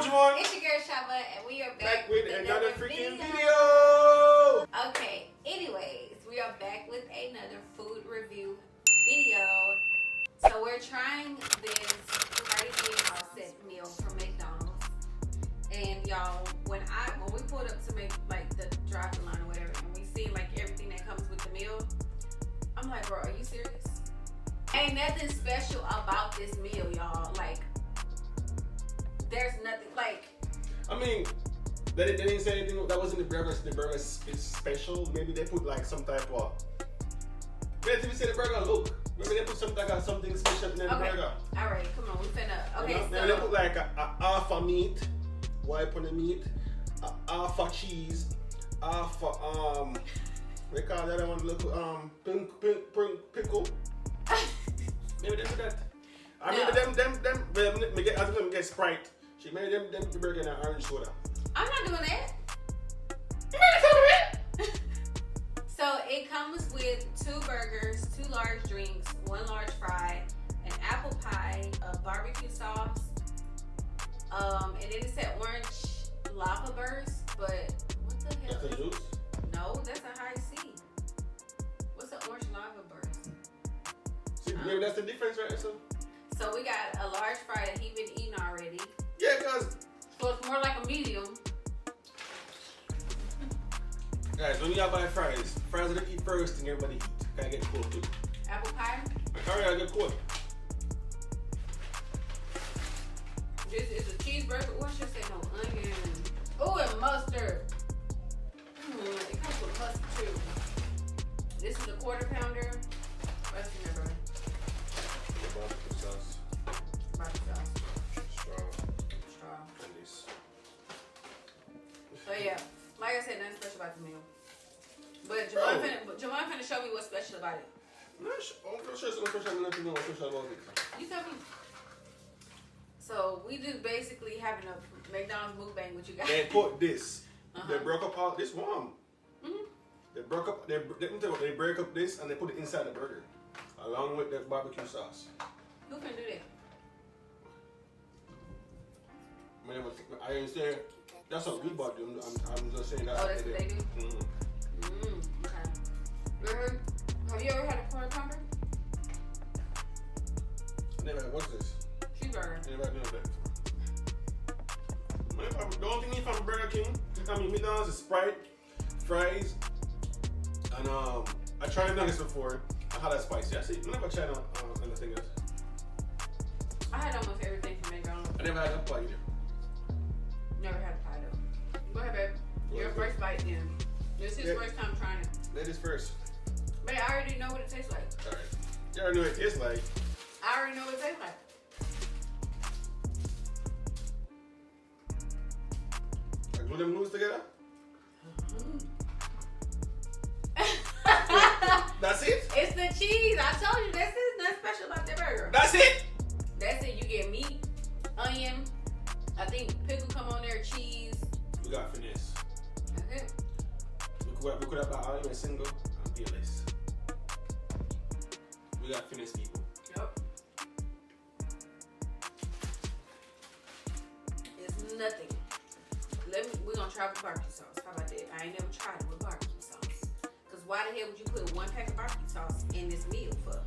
Jamon. It's your girl Shaba, and we are Back with another freaking video. Okay, anyways, we are back with another food review video. So we're trying this Cardi set meal from McDonald's. And y'all, when we pulled up to make like the drive-thru line or whatever, and we see like everything that comes with the meal, I'm like, bro, are you serious? Ain't nothing special about this meal, y'all. Like, there's nothing like. I mean, they didn't say anything that wasn't the burger. The burger is special. Maybe they put like some type of. Maybe they say the burger look. Maybe they put something special in the burger. All right, come on, we finna. Okay, so maybe they put like a half a meat, wipe on the meat, a half a cheese, half a they call that one little pickle. Maybe they do that. I mean them get Sprite. She made them the burger and an orange soda. I'm not doing that. So it comes with 2 burgers, 2 large drinks, 1 large fry, an apple pie, a barbecue sauce, and then it said orange lava burst, but what the hell? That's a juice? No, that's a high C. What's an orange lava burst? See, maybe that's the difference, right? So we got a large fry that he been eating already. Yeah, because So it's more like a medium. guys, when y'all buy fries are to eat first and everybody eat. Gotta get cold too. Apple pie. Alright, I get cold. This is a cheeseburger. What should say no onion? Oh, and mustard. It comes with mustard too. This is a 1/4 pounder. What's the number? Barbecue sauce. Barbecue sauce. Straw. And this. So yeah, like I said, nothing special about the meal. But Javon finna show me what's special about it. I'm not sure something special. I'm not know what's special about it. You tell me. So we just basically having a McDonald's mukbang with you guys. They put this. They broke up all this warm. They broke up. They break up this and they put it inside the burger, along with the barbecue sauce. Who can do that? I didn't say that's what we bought them. I'm just saying that. Oh, that's what they do. Okay. Have you ever had a 1/4 pounder? I never had. What's this? Cheeseburger. I never had none of that. The only thing you from Burger King, I mean McDonald's, is Sprite, fries, and I tried nuggets before. I had that spicy. I see. I never tried anything else. I had almost everything from McDonald's. I never had that pie either. Never had a pie though. Go ahead, babe. Your first bite then. This is his first time trying it. Ladies first. But I already know what it tastes like. Alright. You already know what it tastes like. I already know what it tastes like. Like glue them noodles together? That's it? It's the cheese. I told you this is nothing special about that burger. That's it? That's it. You get meat, onion, I think pickle come on there, cheese. We got finesse. That's it. We could have got onion single and peerless. We got finesse people. Yep. It's nothing. We're gonna try with barbecue sauce. How about that? I ain't never tried it with barbecue sauce. Cause why the hell would you put 1 pack of barbecue sauce in this meal for?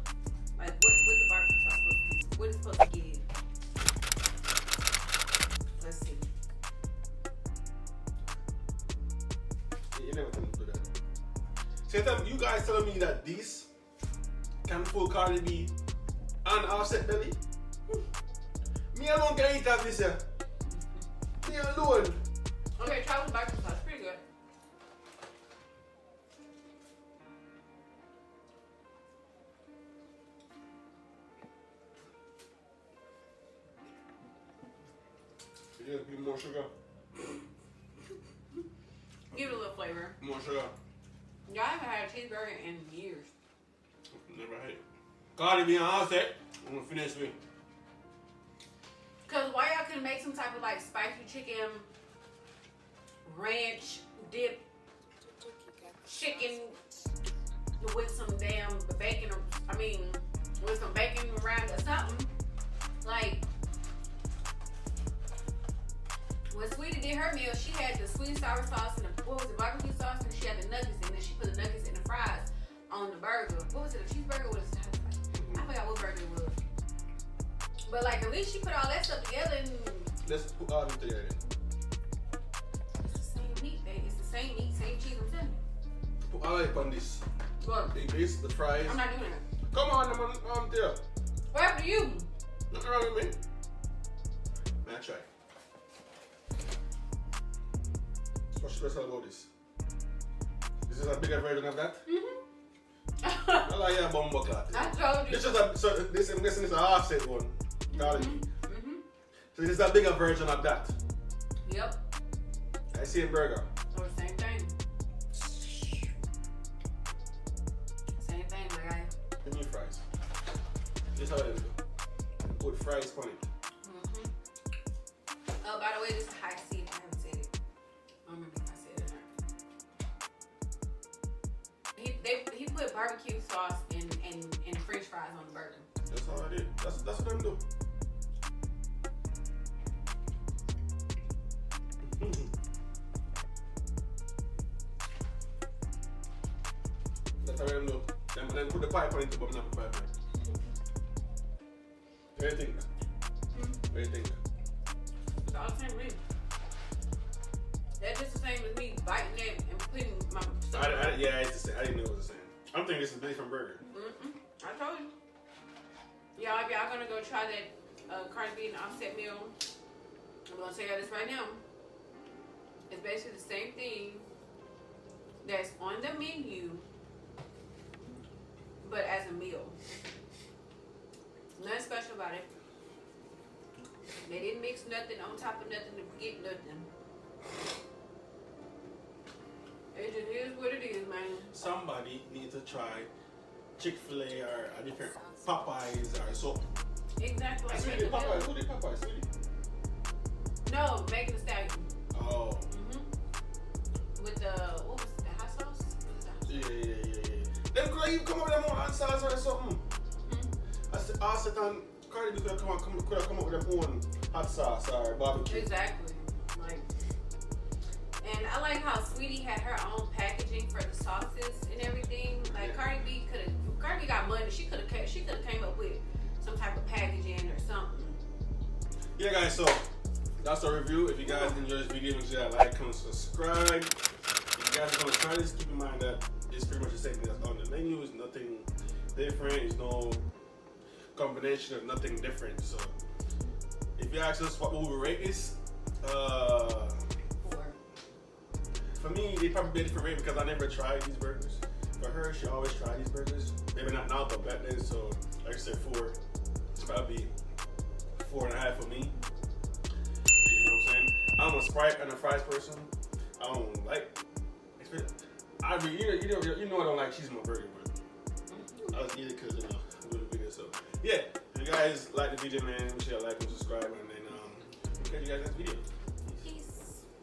Like what the barbecue sauce supposed to do? What is supposed to give? Let's see. You never can do that. So you guys telling me that this can fool Cardi B and Offset belly? Me alone can eat that this here. Me alone. Okay, try with the barbecue sauce. Pretty good. You just give more sugar. Give it a little flavor. More sugar. Y'all haven't had a cheeseburger in years. Never had it. Cardi B and Offset. I'm gonna finish with. Cause why y'all couldn't make some type of like spicy chicken, ranch dip, chicken with some damn bacon, with some bacon around or something. Like, did her meal, she had the sweet and sour sauce and the, what was it, barbecue sauce, and she had the nuggets, and then she put the nuggets and the fries on the burger. What was it, a cheeseburger? What was it? I forgot what burger it was. But like, at least she put all that stuff together and... Let's put all of them together. It's the same meat, baby. It's the same meat, same cheese, I'm telling you. Put all of it on this. What? Big base, the fries. I'm not doing that. Come on, I'm there. What happened to you? Nothing wrong with me. Man, I try. What's special about this? This is a bigger version of that? I like your bumbo clot. I told you. This is a, so this, I'm guessing it's a offset one. Cardi. So this is a bigger version of that. Yep. I see a burger. So the same thing. Same thing, my guy. Give me fries. This is how they do. Put fries on it. Oh, by the way, this is high C. I haven't said it. I don't remember if I said it or not. He put barbecue sauce and French fries on the burger. That's all I did. That's what them do. That's how them do. Then put the pipe on it, but not the pipe on it. What do you think? What do you think? It's all the same to me. That's just the same as me biting it and putting my stuff on. Yeah, it's the same. I didn't know it was the same. I'm thinking this is a different burger. I told you. Y'all, if y'all gonna go try that Cardi B and Offset meal, I'm gonna tell y'all this right now. It's basically the same thing that's on the menu, but as a meal. Nothing special about it. They didn't mix nothing on top of nothing to get nothing. It just is what it is, man. Somebody needs to try Chick-fil-A or a different Popeyes or something. Exactly. Like Sweetie, Popeyes. Who did Popeyes? Sweetie? No, Megan Thee Stallion. Oh. With the, what was it, the hot sauce? Yeah. Them could even come up with their own hot sauce or something. I said, Offset and Cardi B could have come up with their own hot sauce or barbecue. Exactly. Like, and I like how Sweetie had her own packaging for the sauces and everything. Like Cardi B got money. She could have came up with some type of packaging or something. Yeah, guys. So that's our review. If you guys enjoyed this video, make sure you like, comment, subscribe. If you guys are gonna try this, keep in mind that it's pretty much the same thing that's on the menu. It's nothing different. It's no combination of nothing different. So if you ask us what we would rate this, 4. for me, they probably be a different rate because I never tried these burgers. For her, she always tried these burgers. Maybe not now, but back then. So, like I said, 4. It's probably 4.5 for me. You know what I'm saying? I'm a Sprite and a fries person. I don't like. I really, you know I don't like cheese in my burger, but I just eat it because I'm a little bigger. So, yeah. If you guys like the video, man, make sure you like and subscribe, and then catch you guys next video.